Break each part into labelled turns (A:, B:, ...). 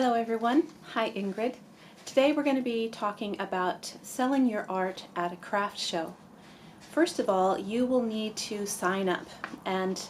A: Hello everyone. Hi Ingrid. Today we're going to be talking about selling your art at a craft show. First of all, you will need to sign up, and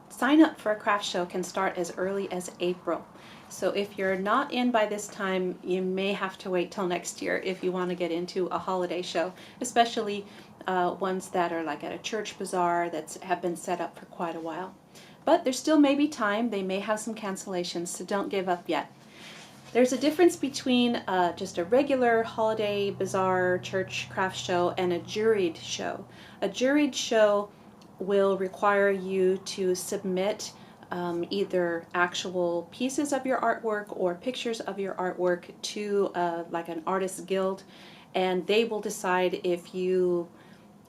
A: sign up for a craft show can start as early as April. So if you're not in by this time, you may have to wait till next year if you want to get into a holiday show, especially ones that are like at a church bazaar that have been set up for quite a while. But there still may be time. They may have some cancellations, so don't give up yet. There's a difference between just a regular holiday bazaar church craft show and a juried show. A juried show will require you to submit either actual pieces of your artwork or pictures of your artwork to like an artist's guild, and they will decide if you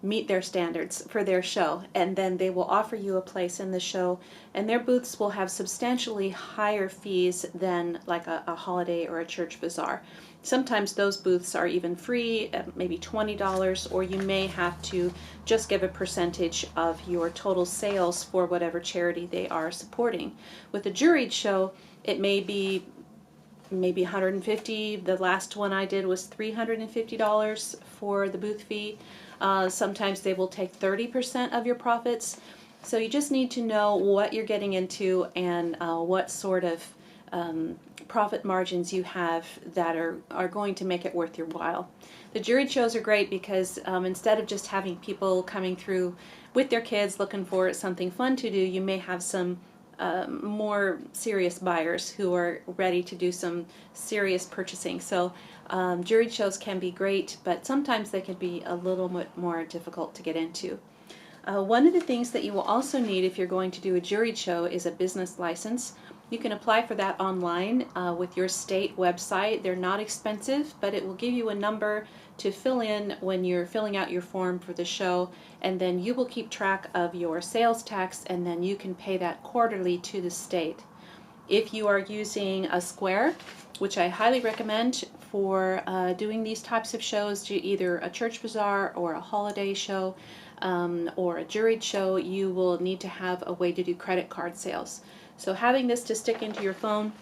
A: meet their standards for their show, and then they will offer you a place in the show, and their booths will have substantially higher fees than like a holiday or a church bazaar. Sometimes those booths are even free, maybe $20, or you may have to just give a percentage of your total sales for whatever charity they are supporting. With a juried show, it may be maybe $150. The last one I did was $350 for the booth fee. Sometimes they will take 30% of your profits. So you just need to know what you're getting into and what sort of profit margins you have that are going to make it worth your while. The juried shows are great because instead of just having people coming through with their kids looking for something fun to do, you may have some more serious buyers who are ready to do some serious purchasing. So juried shows can be great, but sometimes they can be a little bit more difficult to get into. One of the things that you will also need if you're going to do a juried show is a business license. You can apply for that online with your state website. They're not expensive, but it will give you a number to fill in when you're filling out your form for the show, and then you will keep track of your sales tax, and then you can pay that quarterly to the state. If you are using a Square, which I highly recommend for doing these types of shows, either a church bazaar or a holiday show or a juried show, you will need to have a way to do credit card sales. So having this to stick into your phone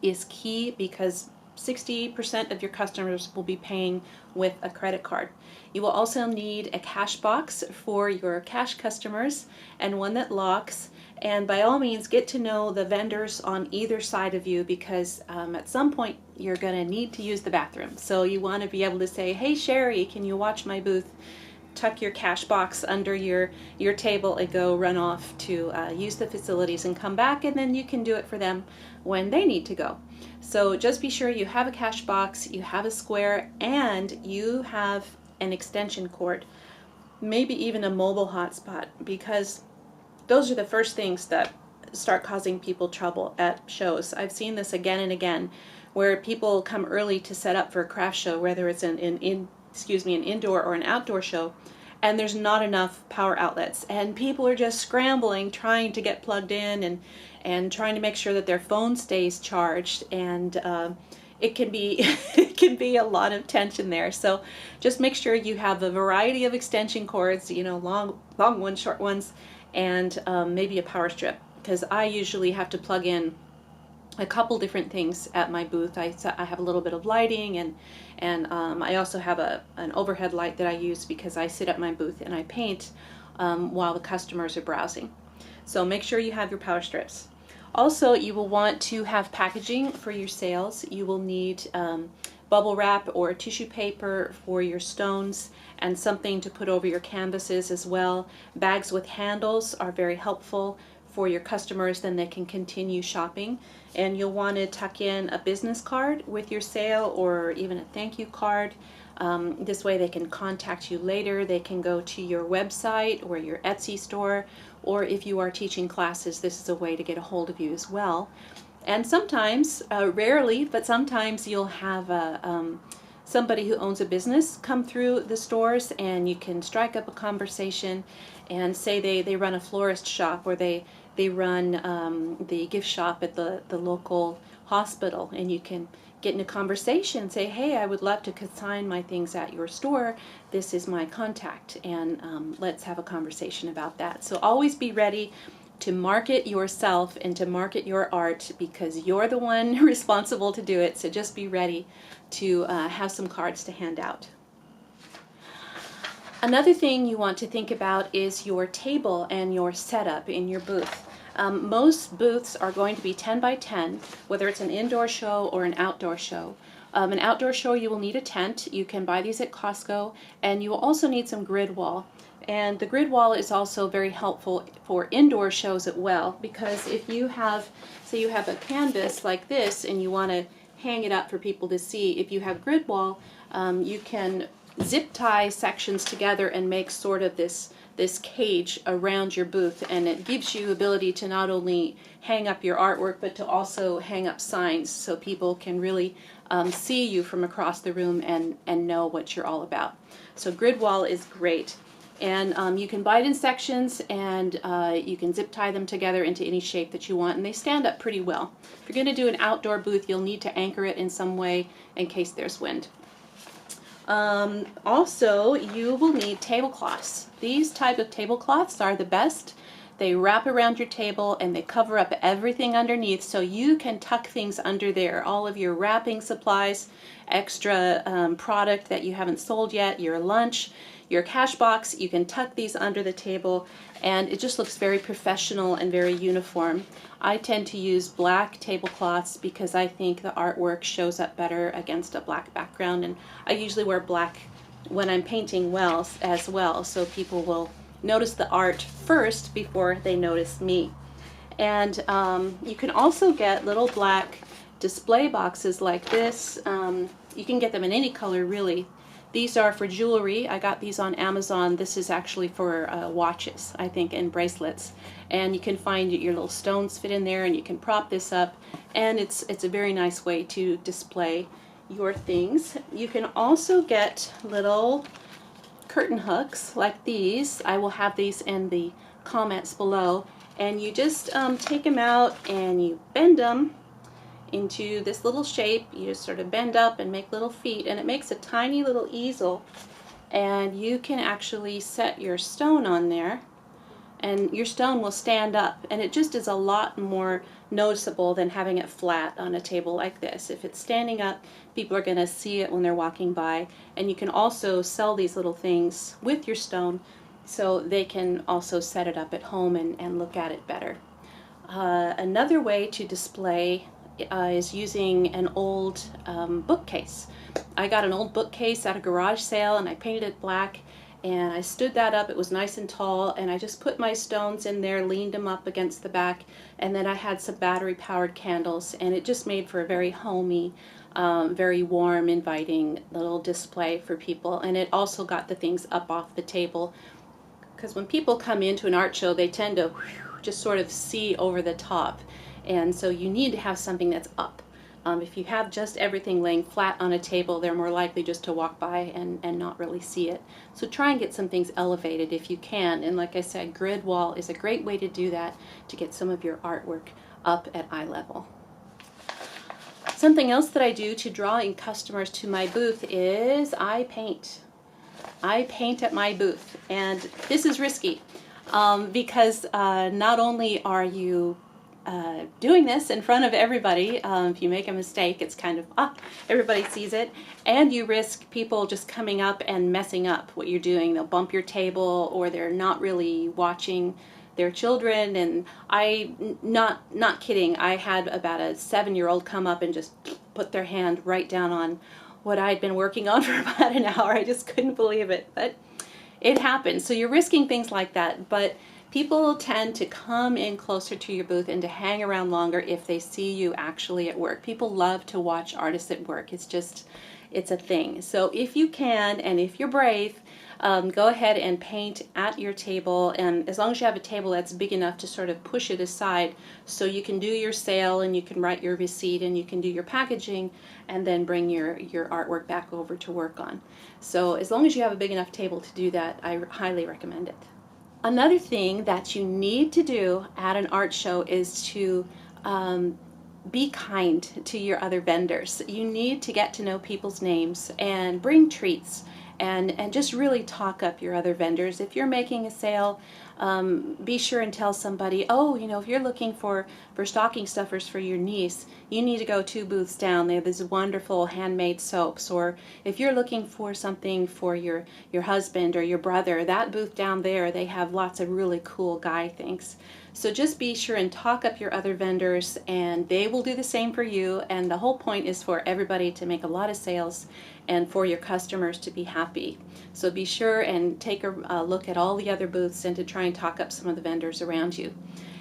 A: is key, because 60% of your customers will be paying with a credit card. You will also need a cash box for your cash customers, and one that locks. And by all means, get to know the vendors on either side of you, because at some point you're going to need to use the bathroom. So you want to be able to say, "Hey Sherry, can you watch my booth?" Tuck your cash box under your table and go run off to use the facilities and come back, and then you can do it for them when they need to go. So just be sure you have a cash box, you have a Square, and you have an extension cord, maybe even a mobile hotspot, because those are the first things that start causing people trouble at shows. I've seen this again and again, where people come early to set up for a craft show, whether it's an indoor or an outdoor show, and there's not enough power outlets, and people are just scrambling trying to get plugged in and trying to make sure that their phone stays charged, and it can be it can be a lot of tension there. So just make sure you have a variety of extension cords, long ones, short ones, and maybe a power strip, because I usually have to plug in a couple different things at my booth. I have a little bit of lighting, and I also have an overhead light that I use because I sit at my booth and I paint while the customers are browsing. So make sure you have your power strips. Also, you will want to have packaging for your sales. You will need bubble wrap or tissue paper for your stones, and something to put over your canvases as well. Bags with handles are very helpful for your customers, then they can continue shopping. And you'll want to tuck in a business card with your sale, or even a thank you card. This way they can contact you later. They can go to your website or your Etsy store, or if you are teaching classes, this is a way to get a hold of you as well. And sometimes, rarely, but sometimes you'll have somebody who owns a business come through the stores, and you can strike up a conversation and say they run a florist shop, or they run the gift shop at the local hospital, and you can get in a conversation and say, "Hey, I would love to consign my things at your store. This is my contact," and let's have a conversation about that. So always be ready to market yourself and to market your art, because you're the one responsible to do it. So just be ready to have some cards to hand out. Another thing you want to think about is your table and your setup in your booth. Most booths are going to be 10 by 10, whether it's an indoor show or an outdoor show. An outdoor show, you will need a tent. You can buy these at Costco, and you will also need some Gridwall. And the Gridwall is also very helpful for indoor shows as well, because if you have, say you have a canvas like this and you want to hang it up for people to see, if you have Gridwall, you can zip tie sections together and make sort of this cage around your booth, and it gives you ability to not only hang up your artwork but to also hang up signs so people can really see you from across the room and know what you're all about. So Gridwall is great, and you can buy it in sections, and you can zip tie them together into any shape that you want, and they stand up pretty well. If you're going to do an outdoor booth, you'll need to anchor it in some way in case there's wind. Also, you will need tablecloths. These type of tablecloths are the best. They wrap around your table and they cover up everything underneath, so you can tuck things under there. All of your wrapping supplies, extra product that you haven't sold yet, your lunch, your cash box, you can tuck these under the table, and it just looks very professional and very uniform. I tend to use black tablecloths because I think the artwork shows up better against a black background, and I usually wear black when I'm painting as well, so people will notice the art first before they notice me. And you can also get little black display boxes like this. You can get them in any color, really. These are for jewelry. I got these on Amazon. This is actually for watches, I think, and bracelets. And you can find your little stones fit in there, and you can prop this up, and it's a very nice way to display your things. You can also get little curtain hooks like these. I will have these in the comments below, and you just take them out and you bend them into this little shape. You just sort of bend up and make little feet, and it makes a tiny little easel, and you can actually set your stone on there, and your stone will stand up, and it just is a lot more noticeable than having it flat on a table like this. If it's standing up, people are going to see it when they're walking by, and you can also sell these little things with your stone so they can also set it up at home and look at it better. Another way to display is using an old bookcase. I got an old bookcase at a garage sale, and I painted it black, and I stood that up. It was nice and tall, and I just put my stones in there, leaned them up against the back, and then I had some battery powered candles, and it just made for a very homey, very warm, inviting little display for people. And it also got the things up off the table, because when people come into an art show, they tend to just sort of see over the top, and so you need to have something that's up. If you have just everything laying flat on a table, they're more likely just to walk by and not really see it. So try and get some things elevated if you can. And like I said, Gridwall is a great way to do that, to get some of your artwork up at eye level. Something else that I do to draw in customers to my booth is I paint. I paint at my booth, and this is risky because not only are you doing this in front of everybody. If you make a mistake, it's kind of, everybody sees it, and you risk people just coming up and messing up what you're doing. They'll bump your table, or they're not really watching their children. And not kidding, I had about a 7-year-old come up and just put their hand right down on what I'd been working on for about an hour. I just couldn't believe it, but it happened. So you're risking things like that, but people tend to come in closer to your booth and to hang around longer if they see you actually at work. People love to watch artists at work. It's a thing. So if you can, and if you're brave, go ahead and paint at your table, and as long as you have a table that's big enough to sort of push it aside so you can do your sale and you can write your receipt and you can do your packaging and then bring your artwork back over to work on. So as long as you have a big enough table to do that, I highly recommend it. Another thing that you need to do at an art show is to be kind to your other vendors. You need to get to know people's names and bring treats and just really talk up your other vendors. If you're making a sale, be sure and tell somebody, oh, you know, if you're looking for stocking stuffers for your niece, you need to go 2 booths down. They have these wonderful handmade soaps. Or if you're looking for something for your husband or your brother, that booth down there, they have lots of really cool guy things. So just be sure and talk up your other vendors, and they will do the same for you. And the whole point is for everybody to make a lot of sales and for your customers to be happy. So be sure and take a look at all the other booths and to try and talk up some of the vendors around you.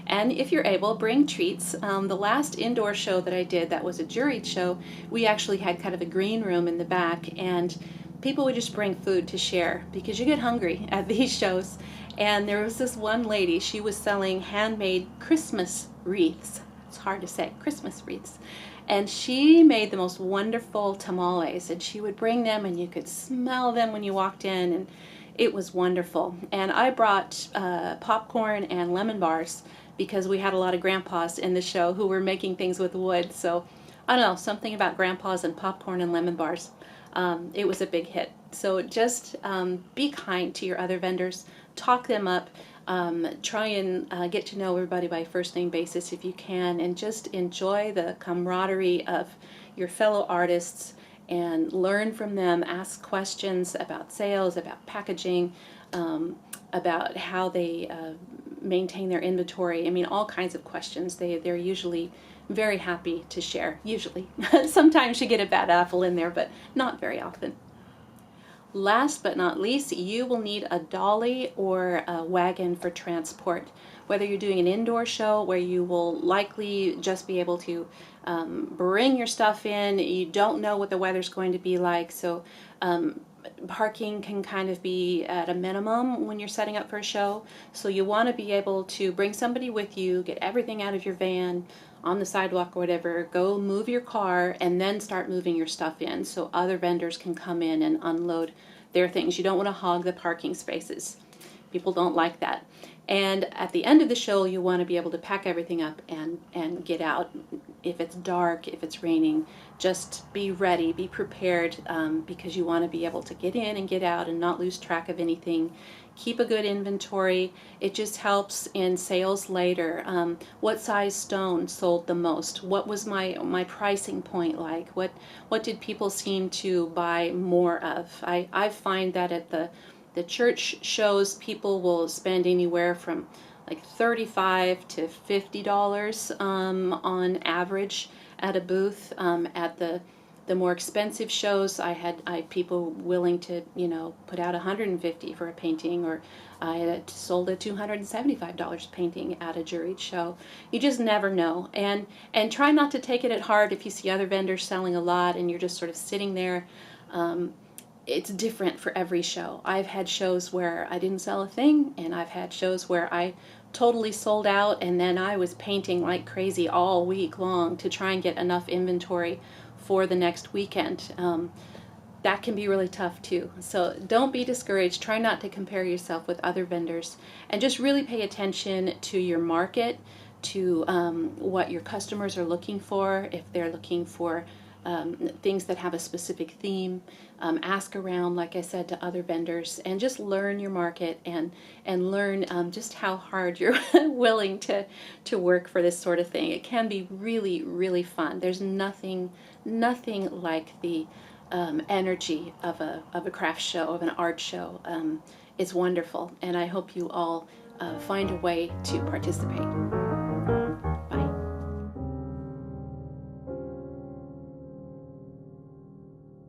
A: And if you're able, bring treats. The last indoor show that I did, that was a juried show, we actually had kind of a green room in the back, and people would just bring food to share because you get hungry at these shows. And there was this one lady, she was selling handmade Christmas wreaths. It's hard to say, Christmas wreaths. And she made the most wonderful tamales, and she would bring them and you could smell them when you walked in, and it was wonderful. And I brought popcorn and lemon bars because we had a lot of grandpas in the show who were making things with wood. So I don't know, something about grandpas and popcorn and lemon bars. It was a big hit. So just be kind to your other vendors, talk them up, try and get to know everybody by first name basis if you can, and just enjoy the camaraderie of your fellow artists and learn from them. Ask questions about sales, about packaging, about how they maintain their inventory. I mean, all kinds of questions. They're usually very happy to share, usually. Sometimes you get a bad apple in there, but not very often. Last but not least, you will need a dolly or a wagon for transport. Whether you're doing an indoor show where you will likely just be able to bring your stuff in, you don't know what the weather's going to be like, so parking can kind of be at a minimum when you're setting up for a show. So you want to be able to bring somebody with you, get everything out of your van, on the sidewalk or whatever, go move your car, and then start moving your stuff in so other vendors can come in and unload their things. You don't want to hog the parking spaces. People don't like that. And at the end of the show, you want to be able to pack everything up and get out. If it's dark, if it's raining, just be ready, be prepared, because you want to be able to get in and get out and not lose track of anything. Keep a good inventory. It just helps in sales later. What size stone sold the most? What was my pricing point like? What did people seem to buy more of? I find that at the church shows, people will spend anywhere from like $35 to $50 on average at a booth. At the more expensive shows, I had people willing to, you know, put out $150 for a painting, or I had sold a $275 painting at a juried show. You just never know, and try not to take it at heart if you see other vendors selling a lot and you're just sort of sitting there. It's different for every show. I've had shows where I didn't sell a thing, and I've had shows where I totally sold out, and then I was painting like crazy all week long to try and get enough inventory for the next weekend. That can be really tough too. So don't be discouraged. Try not to compare yourself with other vendors, and just really pay attention to your market, to what your customers are looking for. If they're looking for things that have a specific theme, ask around, like I said, to other vendors, and just learn your market and learn just how hard you're willing to work for this sort of thing. It can be really, really fun. There's nothing like the energy of a craft show, of an art show. It's wonderful, and I hope you all find a way to participate.